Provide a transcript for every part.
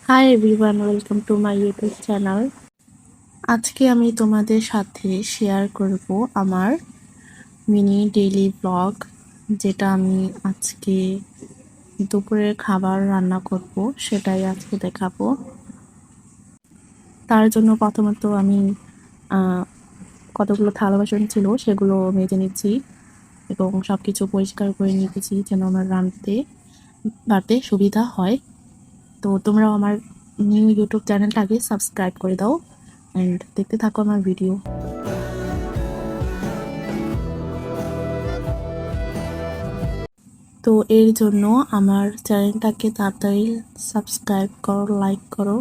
Hi everyone, welcome to my YouTube channel. আজকে আমি তোমাদের সাথে শেয়ার করব আমার মিনি ডেইলি ব্লগ, যেটা আমি আজকে দুপুরের খাবার রান্না করব, সেটাই আজকে দেখাবো। তার জন্য প্রথমত আমি কতগুলো থালা বাসন ছিল সেগুলো মেজে নিচ্ছি এবং সব কিছু পরিষ্কার করে নিতেছি যেন আমার বাড়তে সুবিধা হয়। তো তোমরাও আমার নিউ ইউটিউব চ্যানেলটাকে সাবস্ক্রাইব করে দাও অ্যান্ড দেখতে থাকো আমার ভিডিও। তো এর জন্য আমার চ্যানেলটাকে তাড়াতাড়ি সাবস্ক্রাইব করো, লাইক করো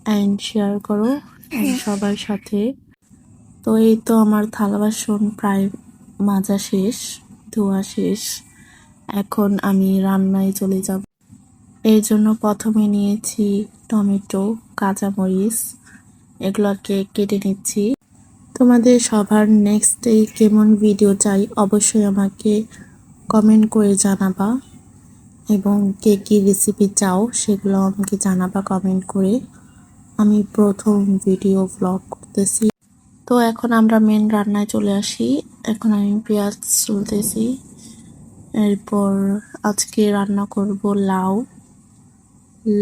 অ্যান্ড শেয়ার করো সবার সাথে। তো এই তো আমার থালা বাসন প্রায় মাজা শেষ, ধোয়া শেষ। এখন আমি রান্নায় চলে যাব। এর জন্য প্রথমে নিয়েছি টমেটো, কাঁচামরিচ, এগুলোকে কেটে নিচ্ছি। তোমাদের সবার নেক্সট ডে কেমন ভিডিও চাই অবশ্যই আমাকে কমেন্ট করে জানাবা, এবং কে কী রেসিপি চাও সেগুলো আমাকে জানাবা কমেন্ট করে। আমি প্রথম ভিডিও ব্লগ করতেছি। তো এখন আমরা মেন রান্নায় চলে আসি। এখন আমি পেঁয়াজ তুলতেছি। এরপর আজকে রান্না করব লাউ।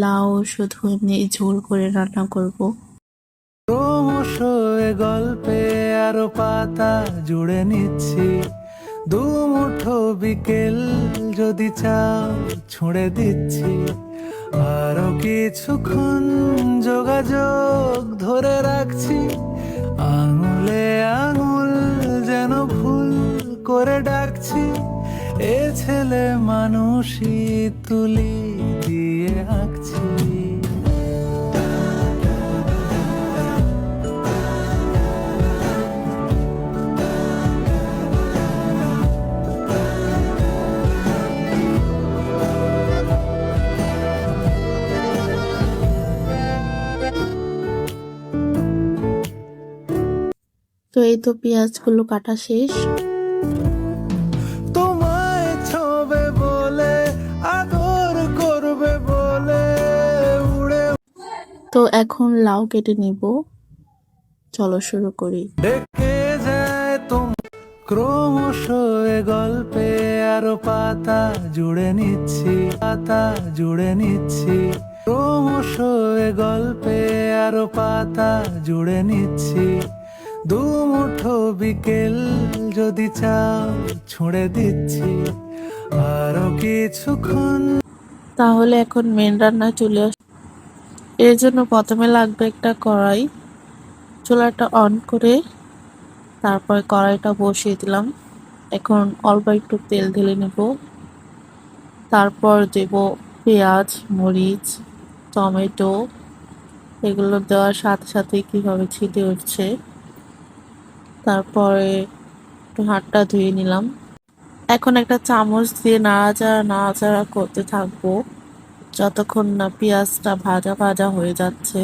লাউ শুধু এমনি ঝোল করে রান্না করব। ক্রমশ এ গল্পে আরো পাতা জুড়ে নিচ্ছি, দুমুঠো বিকেল যদি চাও ছুঁড়ে দিচ্ছি, আরো কিছুক্ষণ যোগাযোগ ধরে রাখছি, আঙুলে আঙুল যেন ভুল করে ডাকছি, এ ছেলে মানুষই তুলি দিয়ে আঁকছি। তো এই তো পেঁয়াজগুলো কাটা শেষ। তোমায় ছবে বলে আদর করবে বলে উড়ে তো এখন লাউ কেটে নিব, চলো শুরু করি। ডেকে যায় ক্রমশ এ গল্পে আরো পাতা জুড়ে নিচ্ছি, পাতা জুড়ে নিচ্ছি, ক্রমশ এ গল্পে আরো পাতা জুড়ে নিচ্ছি, দুমুঠো বিকেল যদি চাও ছুঁড়ে দিচ্ছি, আরো কিছুক্ষণ। তাহলে এখন মেন রান্না চলে আস। এর জন্য প্রথমে লাগবে একটা কড়াই। চুলাটা অন করে তারপর কড়াইটা বসিয়ে দিলাম। এখন অল্প একটু তেল ঢেলে নেব। তারপর দেব পেঁয়াজ, মরিচ, টমেটো। এগুলো দেওয়ার সাথে সাথে কিভাবে ছিটে উঠছে। তারপরে একটু হাতটা ধুয়ে নিলাম। এখন একটা চামচ দিয়ে নাড়াচাড়া করতে থাকবো যতক্ষণ না পেঁয়াজটা ভাজা ভাজা হয়ে যাচ্ছে।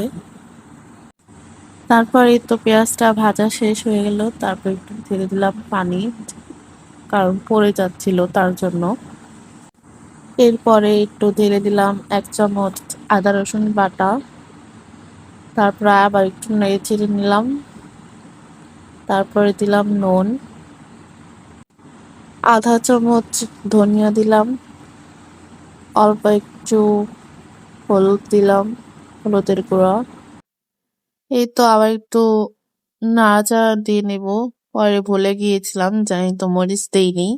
তারপর এই তো পেঁয়াজটা ভাজা শেষ হয়ে গেল। তারপর একটু ঢেলে দিলাম পানি, কারণ পড়ে যাচ্ছিল তার জন্য। এরপরে একটু ঢেলে দিলাম 1 চামচ আদা রসুন বাটা। তারপর আবার একটু নেড়ে চেড়ে নিলাম। তারপরে দিলাম নুন, আধা চামচ ধনিয়া দিলাম, অল্প একটু হলুদ দিলাম, হলুদের গুঁড়া। এই তো আবার একটু নাড়াচাড়া দিয়ে নেব। পরে ভুলে গিয়েছিলাম, জানি তো মরিচ দেইনি।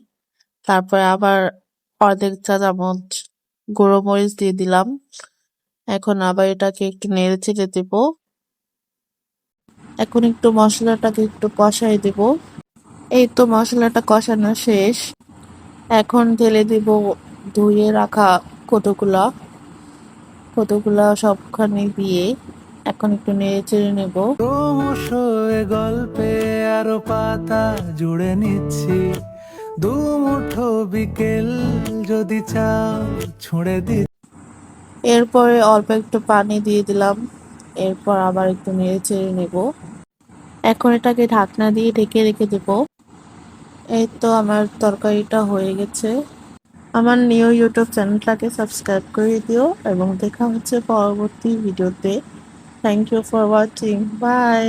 তারপরে আবার অর্ধেক চা চামচ গুঁড়ো মরিচ দিয়ে দিলাম। এখন আবার এটাকে একটু নেড়ে চেড়ে দেব। এখন একটু মশলাটাকে একটু কষাই দেব। এই তো মশলাটা কষানো শেষ। এখন ঢেলে দিব ধুয়ে রাখা কতগুলা কতগুলা সবখানে দিয়ে এখন একটু নেড়ে চেড়ে নেব। ক্রমশ এ গল্পে আরো পাতা জুড়ে নিচ্ছি, দুমুঠো বিকেল যদি চাও ছুঁড়ে দি। এরপরে অল্প একটু পানি দিয়ে দিলাম। এরপর আবার একটু নেড়ে চেড়ে নেব। এখন এটাকে ঢাকনা দিয়ে ঢেকে রেখে দেব। এই তো আমার তরকারিটা হয়ে গেছে। আমার নিউ ইউটিউব চ্যানেলটাকে সাবস্ক্রাইব করে দিও এবং দেখা হচ্ছে পরবর্তী ভিডিওতে। Thank you for watching, by.